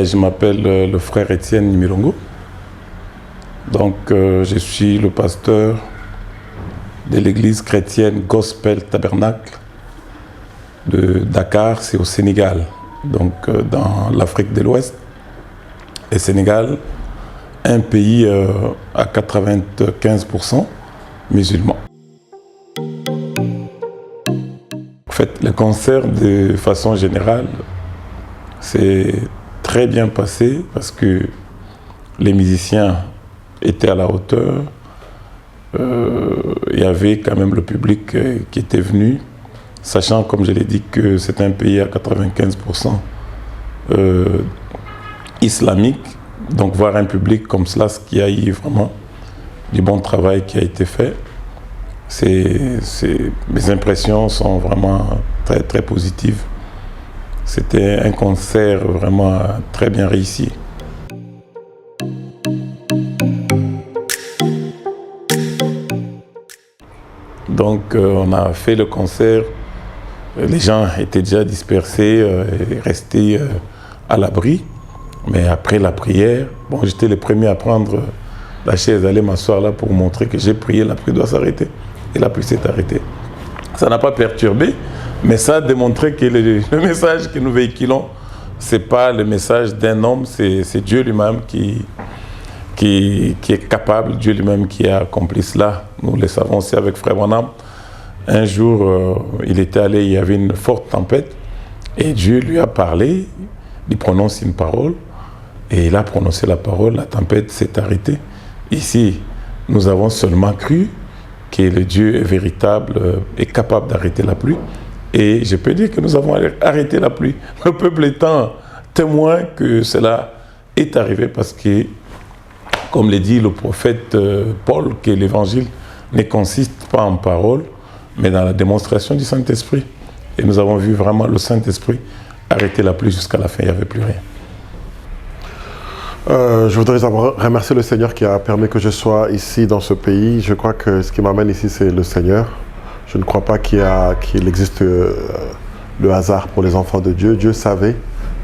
Je m'appelle le frère Étienne Nimilongo. Donc, je suis le pasteur de l'église chrétienne Gospel Tabernacle de Dakar, c'est au Sénégal, donc dans l'Afrique de l'Ouest. Et Sénégal, un pays à 95% musulman. En fait, le concert, de façon générale, c'est très bien passé parce que les musiciens étaient à la hauteur. Il y avait quand même le public qui était venu, sachant, comme je l'ai dit, que c'est un pays à 95% islamique. Donc voir un public comme cela, ce qui a eu vraiment du bon travail qui a été fait, mes impressions sont vraiment très, très positives. C'était un concert vraiment très bien réussi. Donc on a fait le concert, les gens étaient déjà dispersés et restés à l'abri. Mais après la prière, bon, j'étais le premier à prendre la chaise, aller m'asseoir là pour montrer que j'ai prié, la pluie doit s'arrêter. Et la pluie s'est arrêtée. Ça n'a pas perturbé, mais ça a démontré que le message que nous véhiculons, ce n'est pas le message d'un homme, c'est Dieu lui-même qui est capable, Dieu lui-même qui a accompli cela. Nous le savons aussi avec Frère Branham. Un jour, il était allé, il y avait une forte tempête, et Dieu lui a parlé, il prononce une parole, et il a prononcé la parole, la tempête s'est arrêtée. Ici, nous avons seulement cru que le Dieu est véritable, est capable d'arrêter la pluie. Et je peux dire que nous avons arrêté la pluie. Le peuple étant témoin que cela est arrivé parce que, comme le dit le prophète Paul, que l'évangile ne consiste pas en paroles, mais dans la démonstration du Saint-Esprit. Et nous avons vu vraiment le Saint-Esprit arrêter la pluie jusqu'à la fin, il n'y avait plus rien. Je voudrais remercier le Seigneur qui a permis que je sois ici dans ce pays. Je crois que ce qui m'amène ici, c'est le Seigneur. Je ne crois pas qu'il existe le hasard pour les enfants de Dieu. Dieu savait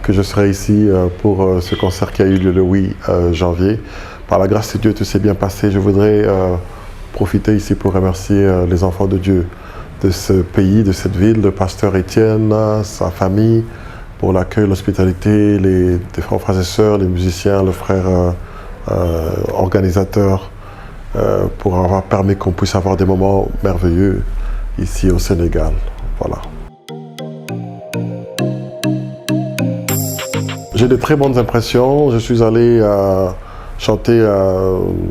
que je serais ici pour ce concert qui a eu lieu le 8 janvier. Par la grâce de Dieu, tout s'est bien passé. Je voudrais profiter ici pour remercier les enfants de Dieu de ce pays, de cette ville, le pasteur Étienne, sa famille, pour l'accueil, l'hospitalité, les différents frères et sœurs, les musiciens, le frère organisateur, pour avoir permis qu'on puisse avoir des moments merveilleux ici au Sénégal. Voilà. J'ai de très bonnes impressions. Je suis allé chanter à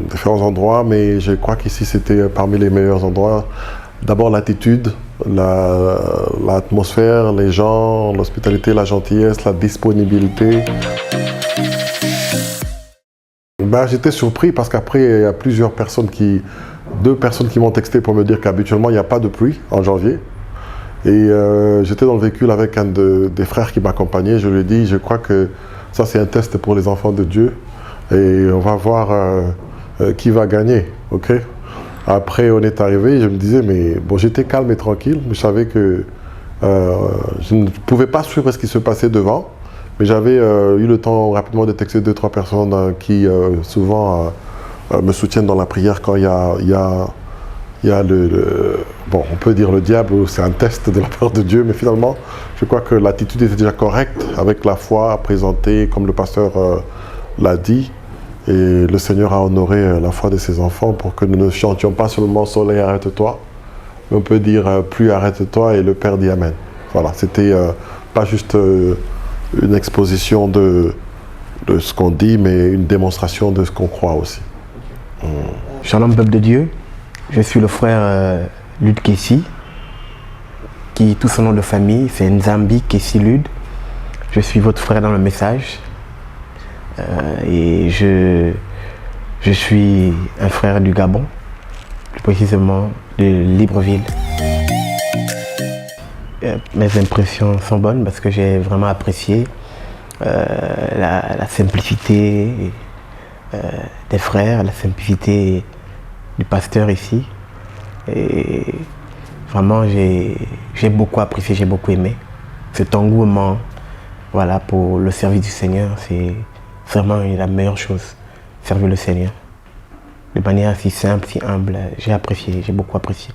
différents endroits, mais je crois qu'ici c'était parmi les meilleurs endroits. D'abord l'attitude, l'atmosphère, les gens, l'hospitalité, la gentillesse, la disponibilité. J'étais surpris parce qu'après il y a deux personnes qui m'ont texté pour me dire qu'habituellement il n'y a pas de pluie en janvier. Et j'étais dans le véhicule avec un des frères qui m'accompagnait. Je lui ai dit, je crois que ça c'est un test pour les enfants de Dieu. Et on va voir qui va gagner, ok? Après, on est arrivé, je me disais, mais bon, j'étais calme et tranquille. Je savais que je ne pouvais pas suivre ce qui se passait devant, mais j'avais eu le temps rapidement de texter 2-3 personnes qui souvent me soutiennent dans la prière quand il y a bon, on peut dire le diable, c'est un test de la part de Dieu, mais finalement, je crois que l'attitude était déjà correcte avec la foi présentée, comme le pasteur l'a dit. Et le Seigneur a honoré la foi de ses enfants pour que nous ne chantions pas seulement « Soleil, arrête-toi », mais on peut dire « Pluie, arrête-toi » et le Père dit « Amen ». Voilà, c'était pas juste une exposition de ce qu'on dit, mais une démonstration de ce qu'on croit aussi. Shalom, peuple de Dieu. Je suis le frère Lud Kessi, qui tout son nom de famille, c'est Nzambi Kessi Lud. Je suis votre frère dans le message. Et je suis un frère du Gabon, plus précisément de Libreville. Mes impressions sont bonnes parce que j'ai vraiment apprécié la simplicité des frères, la simplicité du pasteur ici. Et vraiment, j'ai beaucoup apprécié, j'ai beaucoup aimé cet engouement voilà, pour le service du Seigneur, c'est vraiment la meilleure chose. Servir le Seigneur. De manière si simple, si humble, j'ai apprécié, j'ai beaucoup apprécié.